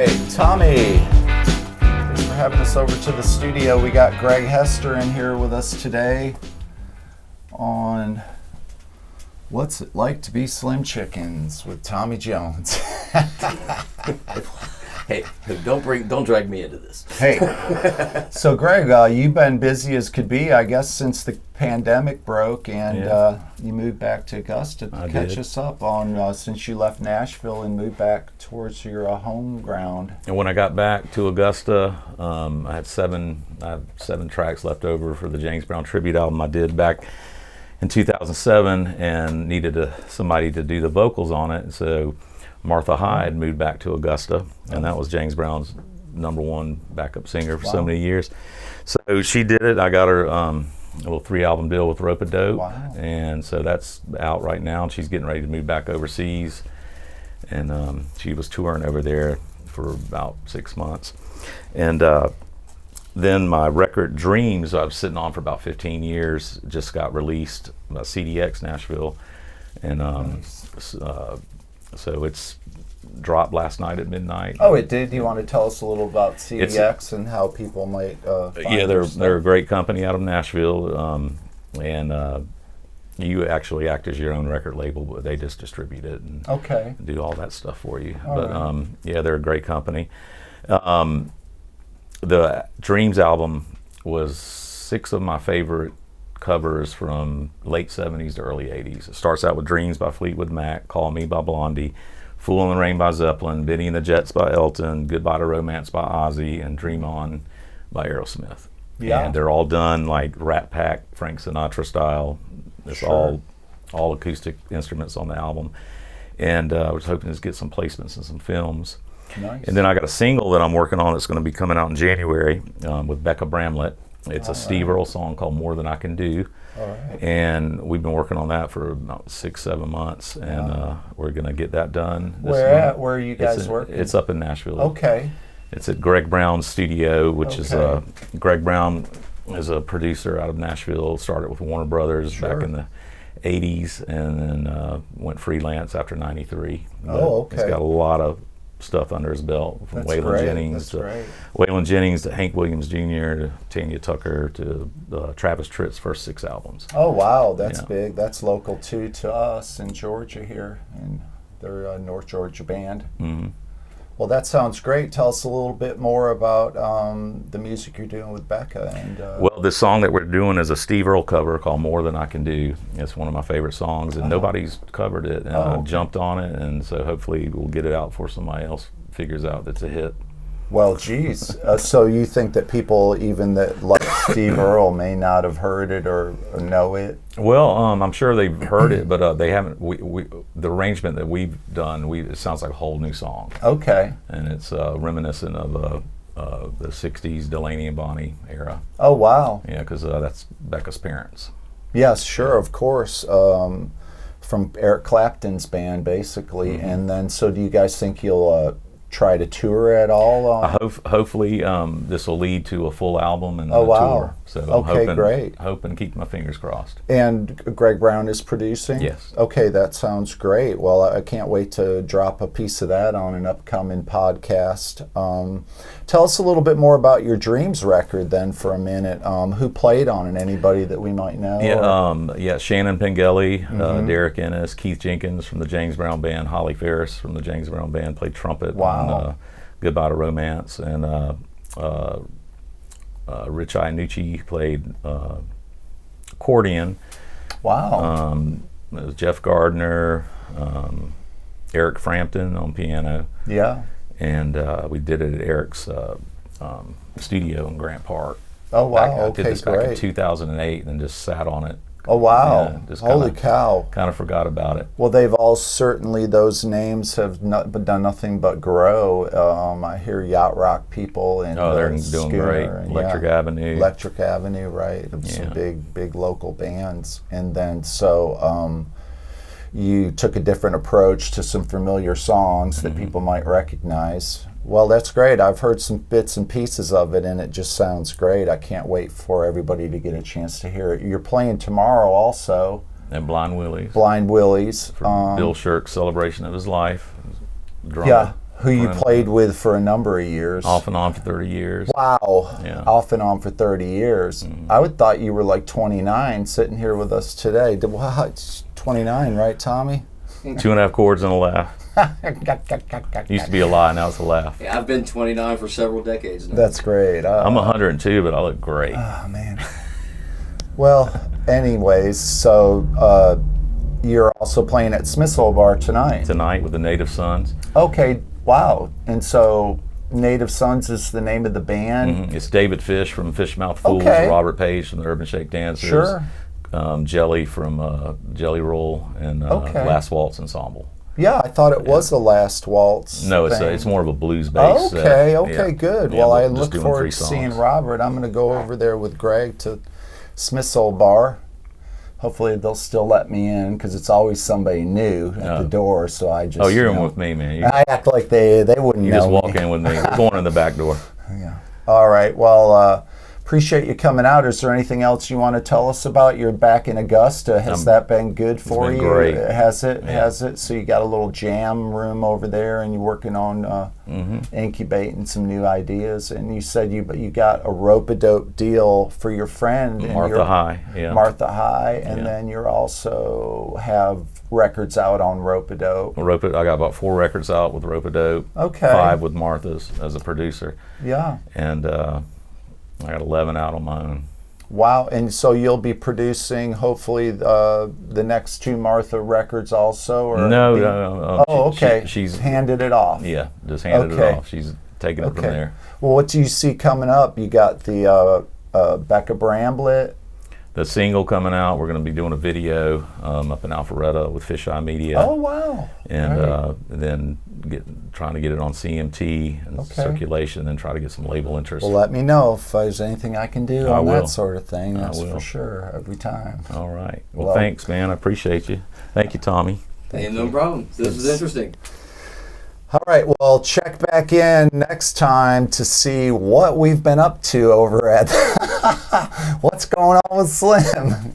right, Tommy, thanks for having us over to the studio. We got Greg Hester in here with us today on What's It Like to Be Slim Chickens with Tommy Jones. Hey, don't drag me into this. Hey, so Greg, you've been busy as could be, I guess, since the pandemic broke, and you moved back to Augusta to catch us up on since you left Nashville and moved back towards your home ground. And when I got back to Augusta, I have seven tracks left over for the James Brown tribute album I did back in 2007, and needed somebody to do the vocals on it. So Martha Hyde moved back to Augusta, and that was James Brown's #1 backup singer for so many years. So she did it. I got her a little 3-album deal with Ropeadope, and so that's out right now. And she's getting ready to move back overseas, and she was touring over there for about 6 months. And then my record Dreams, I was sitting on for about 15 years, just got released by CDX Nashville, and so it's dropped last night at midnight. Oh, it did? Do you want to tell us a little about CDX and how people might find they're a great company out of Nashville, and you actually act as your own record label, but they just distribute it and do all that stuff for you. They're a great company. The Dreams album was 6 of my favorite covers from late 70s to early 80s. It starts out with Dreams by Fleetwood Mac, Call Me by Blondie, Fool in the Rain by Zeppelin, Benny and the Jets by Elton, Goodbye to Romance by Ozzy, and Dream On by Aerosmith. Yeah. And they're all done like Rat Pack, Frank Sinatra style. It's all acoustic instruments on the album. And I was hoping to get some placements in some films. Nice. And then I got a single that I'm working on that's going to be coming out in January with Becca Bramlett. It's a Steve Earle song called More Than I Can Do. And we've been working on that for about 6-7 months, and we're going to get that done. Where are you guys working? It's up in Nashville. Okay. It's at Greg Brown's studio, which is Greg Brown is a producer out of Nashville, started with Warner Brothers back in the 80s, and then went freelance after 93. He's got a lot of stuff under his belt, from Waylon Jennings to Hank Williams Jr. to Tanya Tucker to Travis Tritt's first 6 albums. Oh wow, that's big. That's local too to us in Georgia here, and they're a North Georgia band. Mm-hmm. Well, that sounds great. Tell us a little bit more about the music you're doing with Becca. And well, the song that we're doing is a Steve Earle cover called More Than I Can Do. It's one of my favorite songs, and nobody's covered it, and I jumped on it, and so hopefully we'll get it out before somebody else figures out that's a hit. Well, geez. So you think that people even that like Steve Earle may not have heard it or know it? Well, I'm sure they've heard it, but they haven't. The arrangement that we've done, it sounds like a whole new song. Okay. And it's reminiscent of the 60s Delaney and Bonnie era. Oh, wow. Yeah, because that's Becca's parents. Yes, sure, of course. From Eric Clapton's band, basically. Mm-hmm. And then, so do you guys think you'll try to tour at all? Hopefully this will lead to a full album and a tour. So I'm hoping, keep my fingers crossed. And Greg Brown is producing? Yes. Okay, that sounds great. Well, I can't wait to drop a piece of that on an upcoming podcast. Tell us a little bit more about your Dreams record then for a minute. Who played on it? Anybody that we might know? Yeah, Shannon Pengelly, Derek Ennis, Keith Jenkins from the James Brown Band, Holly Farris from the James Brown Band played trumpet. Wow. On Goodbye to Romance, and Rich Iannucci played accordion. Wow. It was Jeff Gardner, Eric Frampton on piano. Yeah. And we did it at Eric's studio in Grant Park. Oh wow! I did this back in 2008, and then just sat on it. Oh wow! Yeah, Holy cow! Kind of forgot about it. Well, they've all certainly, those names have done nothing but grow. I hear yacht rock people and they're doing great. Electric Avenue. Electric Avenue, right? Some big local bands, and then you took a different approach to some familiar songs that people might recognize. Well, that's great. I've heard some bits and pieces of it, and it just sounds great. I can't wait for everybody to get a chance to hear it. You're playing tomorrow also. And Blind Willie's. Blind Willie's. For Bill Shirk's celebration of his life. Drummer. Yeah, Who you played with for a number of years. Off and on for 30 years. Wow. Yeah. Off and on for 30 years. I would thought you were like 29 sitting here with us today. Wow, it's 29, right, Tommy? 2.5 chords and a laugh. Used to be a lie, now it's a laugh. Yeah, I've been 29 for several decades now. That's great. I'm 102, but I look great. Oh, man. Well, anyways, so you're also playing at Smithsonian Bar tonight. Tonight with the Native Sons. Okay, wow. And so Native Sons is the name of the band? It's David Fisch from Fish Mouth Fools, Okay. Robert Page from the Urban ShakeDancers, Sure. Jelly from Jelly Roll, and Okay. Last Waltz Ensemble. Yeah, I thought it was the Last Waltz. No, thing. it's more of a blues based. Okay, yeah. good. Yeah, Well, I just look doing forward 3 to songs. seeing Robert. I'm going to go over there with Greg to Smithsonian Bar. Hopefully they'll still let me in because it's always somebody new at the door. So I just. Oh, you're in with me, man. I act like they wouldn't You know just walk me. in with me. We're going in the back door. Yeah. All right. Well, appreciate you coming out. Is there anything else you want to tell us about? You're back in Augusta. Has that been good for been you? great. Has it? Yeah. Has it? So you got a little jam room over there, and you're working on incubating some new ideas. And you said you got a Ropeadope deal for your friend and Martha High. Yeah. Martha High, and Yeah. then you're also have records out on Ropeadope. I got about 4 records out with Ropeadope. Okay. 5 with Martha's as a producer. Yeah. And I got 11 out on my own. Wow, and so you'll be producing hopefully the next 2 Martha records also? Or No. Oh, okay. She's handed it off. Yeah, just handed Okay. it off. She's taking it from there. Well, what do you see coming up? You got the Becca Bramblett. The single coming out, we're going to be doing a video up in Alpharetta with Fisheye Media. Oh, wow. And Right. then trying to get it on CMT and circulation, and then try to get some label interest. Well, let me know if there's anything I can do on will. that sort of thing. That's will. for sure, every time. All right. Well, thanks, man. I appreciate you. Thank you, Tommy. Ain't no problem. This is interesting. All right, well, check back in next time to see what we've been up to over at What's Going On with Slim.